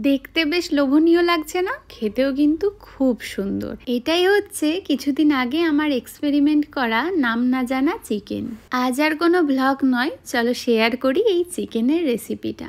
দেখতে বেশ লোভনীয় লাগছে না? খেতেও কিন্তু খুব সুন্দর। এটাই হচ্ছে কিছুদিন আগে আমার এক্সপেরিমেন্ট করা নাম না জানা চিকেন। আজ আর কোনো ব্লগ নয়, চলো শেয়ার করি এই চিকেনের রেসিপিটা।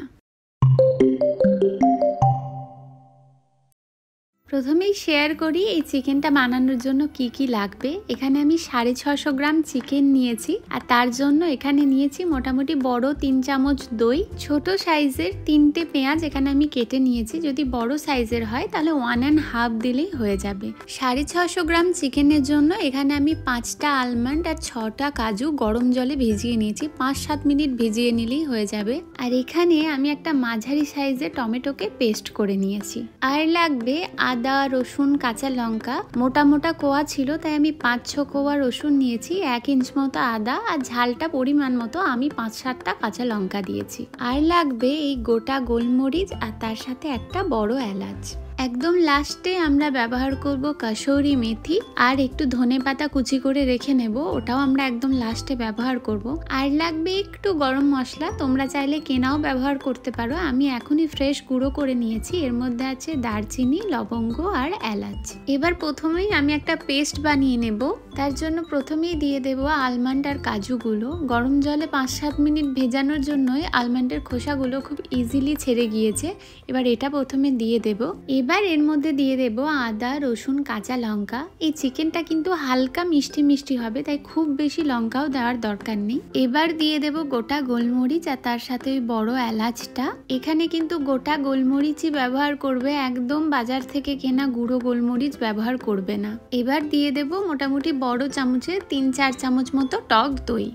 প্রথমেই শেয়ার করি এই চিকেনটা বানানোর জন্য কি কি লাগবে। এখানে আমি 650 গ্রাম চিকেন নিয়েছি, আর তার জন্য এখানে নিয়েছি মোটামুটি বড় 3 চামচ দই, ছোট সাইজের 3টে পেঁয়াজ এখানে আমি কেটে নিয়েছি। যদি বড় সাইজের হয় তাহলে 1.5 দিলেই হয়ে যাবে। 650 গ্রাম চিকেনের জন্য এখানে আমি 5টা আলমন্ড আর 6টা কাজু গরম জলে ভিজিয়ে নিয়েছি। 5-7 মিনিট ভিজিয়ে নিলেই হয়ে যাবে। আর এখানে আমি একটা মাঝারি সাইজের টমেটোকে পেস্ট করে নিয়েছি। আর লাগবে আদা, রসুন, কাঁচা লঙ্কা। মোটা মোটা কোয়া ছিল তাই আমি 5-6 কোয়া রসুন নিয়েছি, 1 ইঞ্চ মতো আদা, আর ঝালটা পরিমাণ মতো আমি 5-7টা কাঁচা লঙ্কা দিয়েছি। আর লাগবে এই গোটা গোলমরিচ আর তার সাথে একটা বড় এলাচ। একদম লাস্টে আমরা ব্যবহার করব কাসৌরি মেথি আর একটু ধনেপাতা কুচি করে রেখে নেব, ওটাও আমরা একদম লাস্টে ব্যবহার করব। আর লাগবে একটু গরম মশলা, তোমরা চাইলে কেনাও ব্যবহার করতে পারো। আমি এখনই ফ্রেশ গুঁড়ো করে নিয়েছি। এর মধ্যে আছে দারচিনি, লবঙ্গ আর এলাচ। এবার প্রথমেই আমি একটা পেস্ট বানিয়ে নেব। তার জন্য প্রথমেই দিয়ে দেব আলমন্ড আর কাজুগুলো। গরম জলে 5-7 মিনিট ভেজানোর জন্যই আলমন্ডের খোসাগুলো খুব ইজিলি ছেড়ে গিয়েছে। এবার এটা প্রথমে দিয়ে দেব। এবার এর মধ্যে দিয়ে দেব আদা, রসুন, কাঁচা লঙ্কা। এই চিকেনটা কিন্তু হালকা মিষ্টি মিষ্টি হবে, তাই খুব বেশি লঙ্কাও দেওয়ার দরকার নেই। এবার দিয়ে দেব গোটা গোলমরিচ আর তার সাথে ওই বড় এলাচটা। এখানে কিন্তু গোটা গোলমরিচই ব্যবহার করবে, একদম বাজার থেকে কেনা গুঁড়ো গোলমরিচ ব্যবহার করবে না। এবার দিয়ে দেব মোটামুটি বড় চামচে 3-4 চামচ মতো টক দই।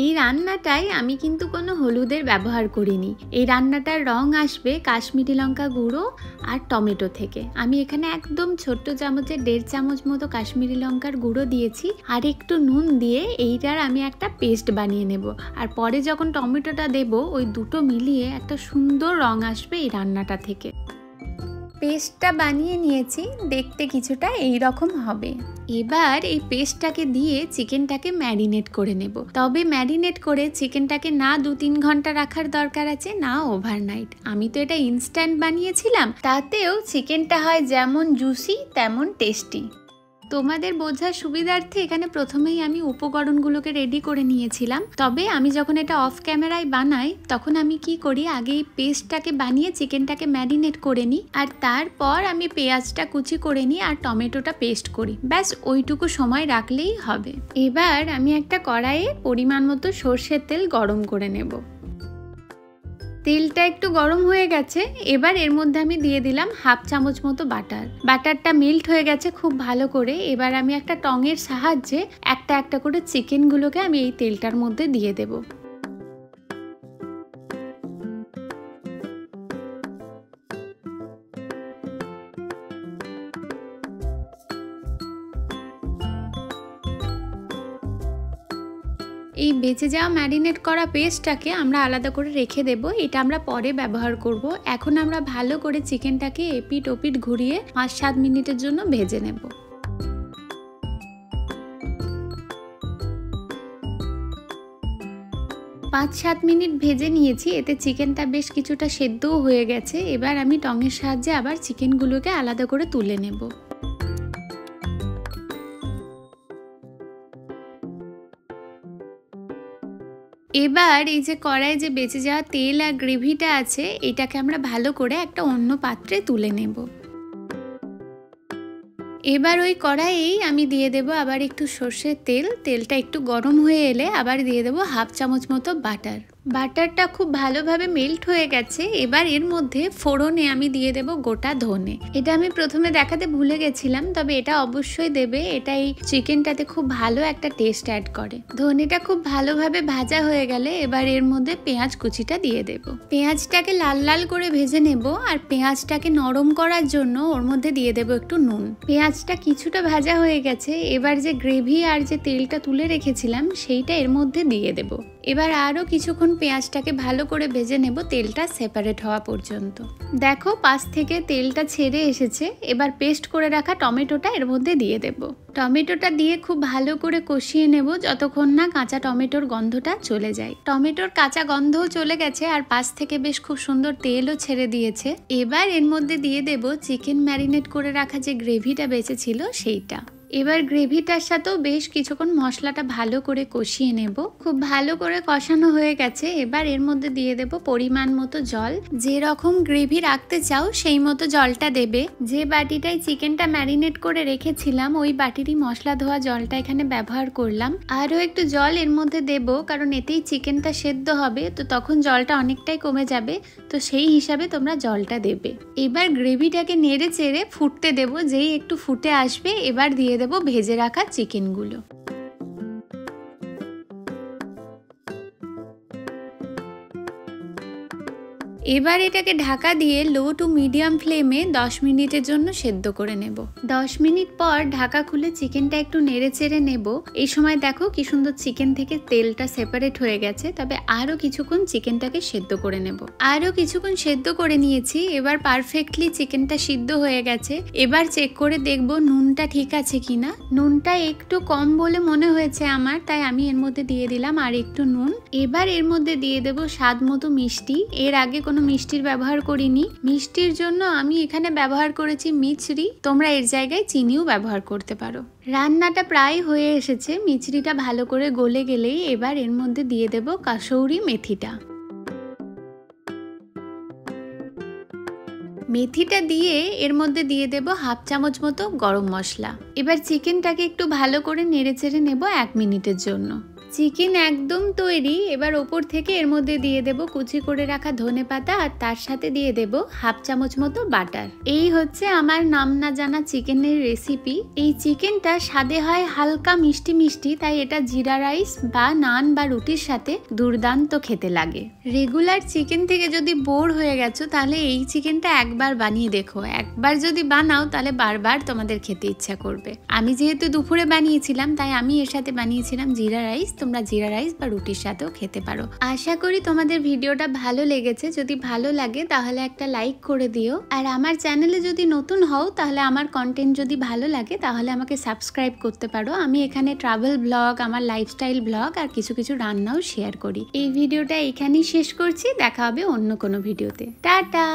এই রান্নাটায় আমি কিন্তু কোনো হলুদের ব্যবহার করিনি। এই রান্নাটার রং আসবে কাশ্মীরি লঙ্কা গুঁড়ো আর টমেটো থেকে। আমি এখানে একদম ছোট্ট চামচে 1.5 চামচ মতো কাশ্মীরি লঙ্কার গুঁড়ো দিয়েছি আর একটু নুন দিয়ে এইটার আমি একটা পেস্ট বানিয়ে নেব। আর পরে যখন টমেটোটা দেব ওই দুটো মিলিয়ে একটা সুন্দর রং আসবে এই রান্নাটা থেকে। পেস্টটা বানিয়ে নিয়েছি, দেখতে কিছুটা এই রকম হবে। এবার এই পেস্টটাকে দিয়ে চিকেনটাকে ম্যারিনেট করে নেব। তবে ম্যারিনেট করে চিকেনটাকে না 2-3 ঘন্টা রাখার দরকার আছে, না ওভারনাইট। আমি তো এটা ইনস্ট্যান্ট বানিয়েছিলাম, তাতেও চিকেনটা হয় যেমন জুসি তেমন টেস্টি। তোমাদের বোঝার সুবিধার্থে এখানে প্রথমেই আমি উপকরণগুলোকে রেডি করে নিয়েছিলাম। তবে আমি যখন এটা অফ ক্যামেরায় বানাই তখন আমি কি করি, আগে এই পেস্টটাকে বানিয়ে চিকেনটাকে ম্যারিনেট করে নিই, আর তারপর আমি পেঁয়াজটা কুচি করে নিই আর টমেটোটা পেস্ট করি। ব্যাস ওইটুকু সময় রাখলেই হবে। এবার আমি একটা কড়াইয়ে পরিমাণ মতো সর্ষের তেল গরম করে নেব। তেলটা একটু গরম হয়ে গেছে। এবার এর মধ্যে আমি দিয়ে দিলাম 1/2 চামচ মতো বাটার। বাটারটা মেল্ট হয়ে গেছে খুব ভালো করে। এবার আমি একটা টঙের সাহায্যে একটা একটা করে চিকেনগুলোকে আমি এই তেলটার মধ্যে দিয়ে দেব। এই বেঁচে যাওয়া ম্যারিনেট করা পেস্টটাকে আমরা আলাদা করে রেখে দেব, এটা আমরা পরে ব্যবহার করব। এখন আমরা ভালো করে চিকেনটাকে এপিট ওপিট ঘুরিয়ে 5-7 মিনিটের জন্য ভেজে নেব। পাঁচ 7 মিনিট ভেজে নিয়েছি, এতে চিকেনটা বেশ কিছুটা সেদ্ধও হয়ে গেছে। এবার আমি টঙের সাহায্যে আবার চিকেনগুলোকে আলাদা করে তুলে নেব। এবার এই যে কড়াইয়ে যে বেঁচে যাওয়া তেল আর গ্রেভিটা আছে, এটাকে আমরা ভালো করে একটা অন্য পাত্রে তুলে নেব। এবার ওই কড়াইয়েই আমি দিয়ে দেব আবার একটু সর্ষের তেল। তেলটা একটু গরম হয়ে এলে আবার দিয়ে দেব 1/2 চামচ মতো বাটার। বাটারটা খুব ভালোভাবে মেল্ট হয়ে গেছে। এবার এর মধ্যে ফোড়নে আমি দিয়ে দেব গোটা ধনে। এটা আমি প্রথমে দেখাতে ভুলে গেছিলাম, তবে এটা অবশ্যই দেবে। এটা এই চিকেনটাতে খুব ভালো একটা টেস্ট অ্যাড করে। ধনেটা খুব ভালোভাবে ভাজা হয়ে গেলে এবার এর মধ্যে পেঁয়াজ কুচিটা দিয়ে দেব। পেঁয়াজটাকে লাল লাল করে ভেজে নেব, আর পেঁয়াজটাকে নরম করার জন্য ওর মধ্যে দিয়ে দেব একটু নুন। পেঁয়াজটা কিছুটা ভাজা হয়ে গেছে। এবার যে গ্রেভি আর যে তেলটা তুলে রেখেছিলাম সেইটা এর মধ্যে দিয়ে দেব। এবার আরও কিছুক্ষণ পেঁয়াজটাকে ভালো করে ভেজে নেব তেলটা সেপারেট হওয়া পর্যন্ত। দেখো পাশ থেকে তেলটা ছেড়ে এসেছে। এবার পেস্ট করে রাখা টমেটোটা এর মধ্যে দিয়ে দেব। টমেটোটা দিয়ে খুব ভালো করে কষিয়ে নেব যতক্ষণ না কাঁচা টমেটোর গন্ধটা চলে যায়। টমেটোর কাঁচা গন্ধও চলে গেছে আর পাশ থেকে বেশ খুব সুন্দর তেলও ছেড়ে দিয়েছে। এবার এর মধ্যে দিয়ে দেব চিকেন ম্যারিনেট করে রাখা যে গ্রেভিটা বেঁচেছিল সেইটা। এবার গ্রেভিটার সাথেও বেশ কিছুক্ষণ মশলাটা ভালো করে কষিয়ে নেব। খুব ভালো করে কষানো হয়ে গেছে। এবার এর মধ্যে দিয়ে দেব পরিমাণ মতো জল। যে রকম গ্রেভি রাখতে চাও সেই মতো জলটা দেবে। যে বাটিটায় চিকেনটা ম্যারিনেট করে রেখেছিলাম ওই বাটিরই মশলা ধোয়া জলটা এখানে ব্যবহার করলাম। আরও একটু জল এর মধ্যে দেব, কারণ এতেই চিকেনটা সেদ্ধ হবে, তো তখন জলটা অনেকটাই কমে যাবে, তো সেই হিসাবে তোমরা জলটা দেবে। এবার গ্রেভিটাকে নেড়ে চেড়ে ফুটতে দেব। যেই একটু ফুটে আসবে এবার দিয়ে দেব ভেজে রাখা চিকেনগুলো। এবার এটাকে ঢাকা দিয়ে লো টু মিডিয়াম ফ্লেমে 10 মিনিটের জন্য সেদ্ধ করে নেব। 10 মিনিট পর ঢাকা খুলে চিকেনটা একটু নেড়ে চেড়ে নেব। এই সময় দেখো কি সুন্দর চিকেন থেকে তেলটা সেপারেট হয়ে গেছে। তবে আরও কিছুক্ষণ চিকেনটাকে সেদ্ধ করে নেব। আরও কিছুক্ষণ সেদ্ধ করে নিয়েছি। এবার পারফেক্টলি চিকেনটা সিদ্ধ হয়ে গেছে। এবার চেক করে দেখব নুনটা ঠিক আছে কিনা। নুনটা একটু কম বলে মনে হয়েছে আমার, তাই আমি এর মধ্যে দিয়ে দিলাম আর একটু নুন। এবার এর মধ্যে দিয়ে দেব স্বাদ মতো মিষ্টি। এর আগে কোনো মিষ্টির ব্যবহার করিনি। মিষ্টির জন্য আমি এখানে ব্যবহার করেছি মিছরি, তোমরা এর জায়গায় চিনিও ব্যবহার করতে পারো। রান্নাটা প্রায় হয়ে এসেছে। মিছরিটা ভালো করে গলে গেলেই এবার এর মধ্যে দিয়ে দেব কাসৌরি মেথিটা। মেথিটা দিয়ে এর মধ্যে দিয়ে দেব হাফ চামচ মতো গরম মশলা। এবার চিকেনটাকে একটু ভালো করে নেড়ে চেড়ে নেব 1 মিনিটের জন্য। চিকেন একদম তৈরি। এবার ওপর থেকে এর মধ্যে দিয়ে দেব কুচি করে রাখা ধনেপাতা আর তার সাথে দিয়ে দেব হাফ চামচ মতো বাটার। এই হচ্ছে আমার নাম না জানা চিকেনের রেসিপি। এই চিকেনটা স্বাদে হয় হালকা মিষ্টি মিষ্টি, তাই এটা জিরা রাইস বা নান বা রুটির সাথে দুর্দান্ত খেতে লাগে। রেগুলার চিকেন থেকে যদি বোর হয়ে গেছো তাহলে এই চিকেনটা একবার বানিয়ে দেখো। একবার যদি বানাও তাহলে বারবার তোমাদের খেতে ইচ্ছা করবে। আমি যেহেতু দুপুরে বানিয়েছিলাম তাই আমি এর সাথে বানিয়েছিলাম জিরা রাইস। তোমরা জিরা রাইস বা রুটির সাথেও খেতে পারো। আশা করি তোমাদের ভিডিওটা ভালো লেগেছে। যদি ভালো লাগে তাহলে একটা লাইক করে দিও। আর আমার চ্যানেলে যদি নতুন হও তাহলে আমার কন্টেন্ট যদি ভালো লাগে তাহলে আমাকে সাবস্ক্রাইব করতে পারো। আমি এখানে ট্রাভেল ব্লগ, আমার লাইফস্টাইল ব্লগ আর কিছু কিছু রান্নাও শেয়ার করি। এই ভিডিওটা এখানেই শেষ করছি। দেখা হবে অন্য কোনো ভিডিওতে। টাটা।